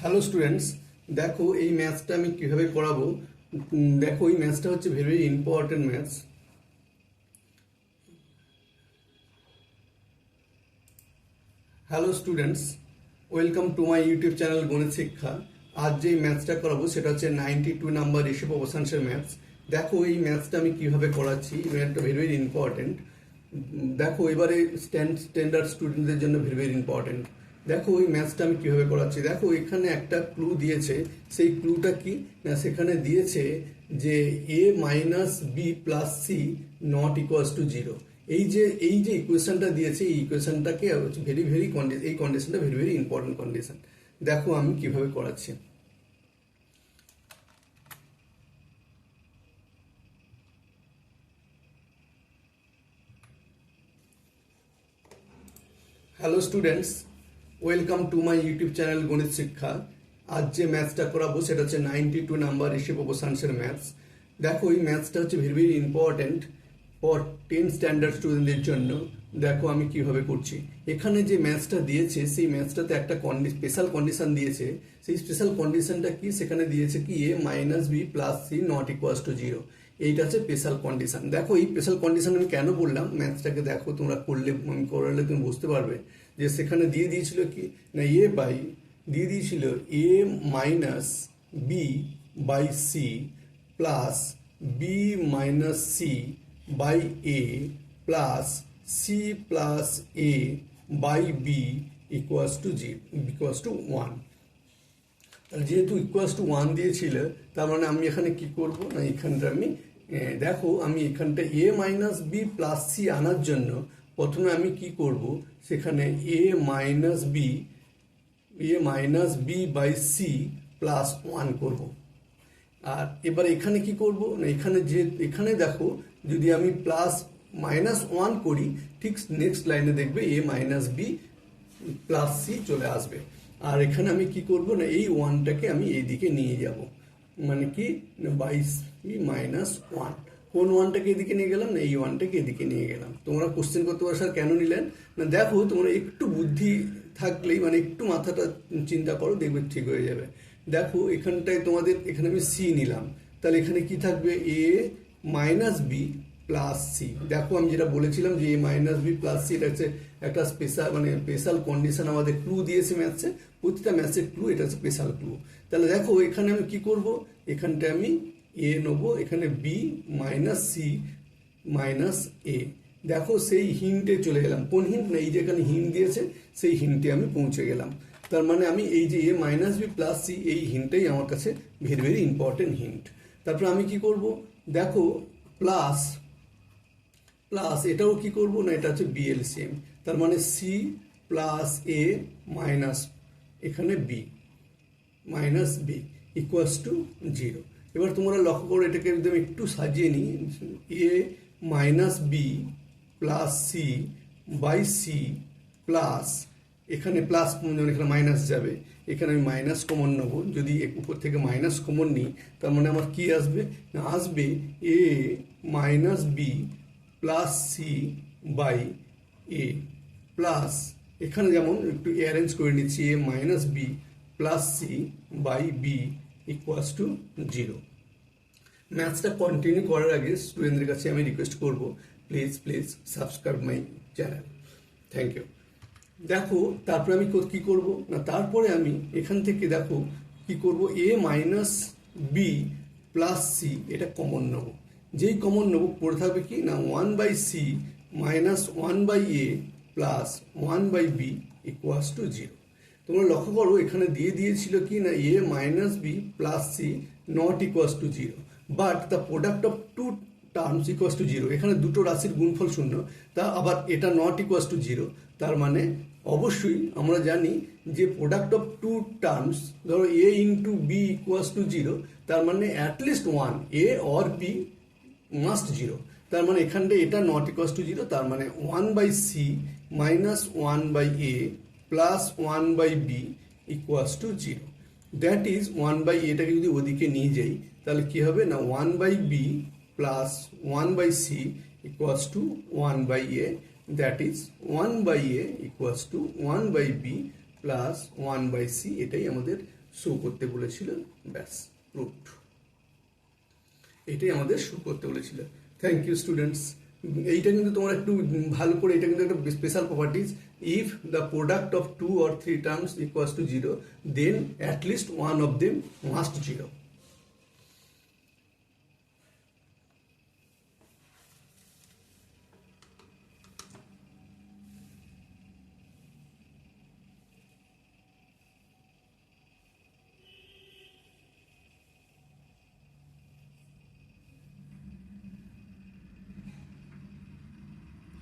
Hello students, দেখো এই ম্যাথসটা আমি কিভাবে করাবো। দেখো এই ম্যাথসটা হচ্ছে very very important maths. Hello students, welcome to my YouTube channel গণিত শিক্ষা। আজ যে ম্যাথসটা করাবো সেটা হচ্ছে 92 নাম্বার রেশিও অবসাংশের ম্যাথস। দেখো এই ম্যাথসটা আমি কিভাবে করাচ্ছি, ম্যাথটা ভেরি ভেরি ইম্পর্টেন্ট। দেখো এবারে স্ট্যান্ডার্ড স্টুডেন্টদের জন্য ভেরি ভেরি ইম্পর্টেন্ট। দেখো ওই ম্যাথসটা আমি কিভাবে করাচ্ছি। দেখো এখানে একটা ক্লু দিয়েছে, সেই ক্লুটা কি না, সেখানে দিয়েছে যে a minus B plus C not equals to zero. এই যে ইকুয়েশনটা দিয়েছে, এই ইকুয়েশনটাকে ভেরি ভেরি এই কন্ডিশনটা ভেরি ভেরি ইম্পর্টেন্ট কন্ডিশন। দেখো আমি কিভাবে করাচ্ছি। Hello students, welcome to my YouTube channel গণিত শিক্ষা। আজ যে ম্যাথসটা করাবো সেটা হচ্ছে 92 নাম্বার রেশিও অবসাংশের ম্যাথস। দেখো এই ম্যাথসটা হচ্ছে very very important for 10 standard স্টুডেন্টদের জন্য। দেখো আমি কিভাবে করছি। এখানে যে ম্যাথসটা দিয়েছে সেই ম্যাথসটাতে একটা স্পেশাল কন্ডিশন দিয়েছে। সেই স্পেশাল কন্ডিশনটা কি, সেখানে দিয়েছে কি a minus B plus C not equals to zero. এইটা হচ্ছে স্পেশাল কন্ডিশন। দেখো এই স্পেশাল কন্ডিশন আমি কেন বললাম, ম্যাথসটাকে দেখো তোমরা করলে, আমি করালে তুমি বুঝতে পারবে যে সেখানে দিয়ে দিয়েছিল কি না, দিয়ে দিয়েছিল a minus B by C plus B minus C by A plus C plus A by B equals to one. যেহেতু ইকুয়ালস টু ওয়ান দিয়েছিল, তার মানে আমি এখানে কি করব না, এখানটা আমি দেখো আমি এখানটা A minus B plus C আনার জন্য প্রথমে আমি কি করব, সেখানে A minus B by C plus one করবো। আর এবার এখানে কি করব না, এখানে দেখো যদি আমি প্লাস মাইনাস ওয়ান করি, ঠিক নেক্সট লাইনে দেখবে এ মাইনাস বি প্লাস সি চলে আসবে। আর এখানে আমি কি করব না, এই ওয়ানটাকে আমি এইদিকে নিয়ে যাব, মানে কি বাই সি মাইনাস ওয়ান। কোন ওয়ানটাকে এদিকে নিয়ে গেলাম না, এই ওয়ানটাকে এদিকে নিয়ে গেলাম। তোমরা কোশ্চেন করতে পারো স্যার কেন নিলেন না, দেখো তোমরা একটু বুদ্ধি থাকলেই, মানে একটু মাথাটা চিন্তা করো, দেখবে ঠিক হয়ে যাবে। দেখো এখানটায় তোমাদের, এখানে আমি সি নিলাম, তাহলে এখানে কি থাকবে এ মাইনাস বি প্লাস সি। দেখো আমি যেটা বলেছিলাম যে এ মাইনাস বি প্লাস সি, এটা হচ্ছে একটা স্পেশাল কন্ডিশন আমাদের ক্লু দিয়েছে ম্যাথসে। প্রতিটা ম্যাথসের ক্লু, এটা হচ্ছে স্পেশাল ক্লু। তাহলে দেখো এখানে আমি কি করব, এখানটায় আমি এ নেবো, এখানে বি মাইনাস সি মাইনাস এ। দেখো সেই হিন্টে চলে গেলাম। কোন হিন্ট না, এই যে এখানে হিন্ট দিয়েছে সেই হিন্টে আমি পৌঁছে গেলাম। তার মানে আমি এই যে এ মাইনাস বি প্লাস সি, এই হিন্টটাই আমার কাছে ভেরি ভেরি ইম্পর্টেন্ট হিন্ট। তারপর আমি কি করব, দেখো প্লাস এটাও কি করব না, এটা হচ্ছে বিএলসিএম। তার মানে সি প্লাস এ মাইনাস এখানে B minus B equals to zero. এবার তোমরা লক্ষ্য করো, এটাকে একদম একটু সাজিয়ে নিই। A minus B plus C by C plus, এখানে প্লাস যেমন এখানে মাইনাস যাবে, এখানে আমি মাইনাস কমন নেব। যদি উপর থেকে মাইনাস কমন নিই, তার মানে আমার কি আসবে না, আসবে A minus B plus C by A plus, এখানে যেমন একটু অ্যারেঞ্জ করে নিচ্ছি, A minus B plus C by B equals to zero. ম্যাথসটা কন্টিনিউ করার আগে স্টুডেন্টদের কাছে আমি রিকোয়েস্ট করব, please subscribe my channel. Thank you. দেখো তারপরে আমি কি করব না, তারপরে আমি এখান থেকে দেখো কি করব, A minus B plus C এটা কমন নেব। যেই কমন নেব পড়ে থাকবে কি না, one by C minus one by A plus one by B equals to zero. তোমরা লক্ষ্য করো এখানে দিয়ে দিয়েছিল কি না, A minus B plus C not equals to zero, but the product of two terms equals to zero. এখানে দুটো রাশির গুণফল শূন্য, তা আবার এটা নট ইকুয়ালস টু জিরো। তার মানে অবশ্যই আমরা জানি যে প্রোডাক্ট অফ টু টার্মস, ধরো A into B equals to zero, তার মানে at least one, A or B must zero. তার মানে এখানটা এটা নট ইকুয়ালস টু জিরো, তার মানে one by C minus one by A plus one by B equals to zero. That is one by এটাকে যদি ওদিকে নিয়ে যাই, তাহলে কি হবে না, one by B plus one by C equals to one by A. That is one by A equals to one by B plus one by C. এটাই আমাদের শো করতে বলেছিল, ব্যাস প্রুফড। এটাই আমাদের শো করতে বলেছিল। Thank you students. এইটা কিন্তু তোমার একটু ভালো করে, এটা কিন্তু একটা special properties. If the product of 2 or 3 terms equals to 0, then at least one of them must 0।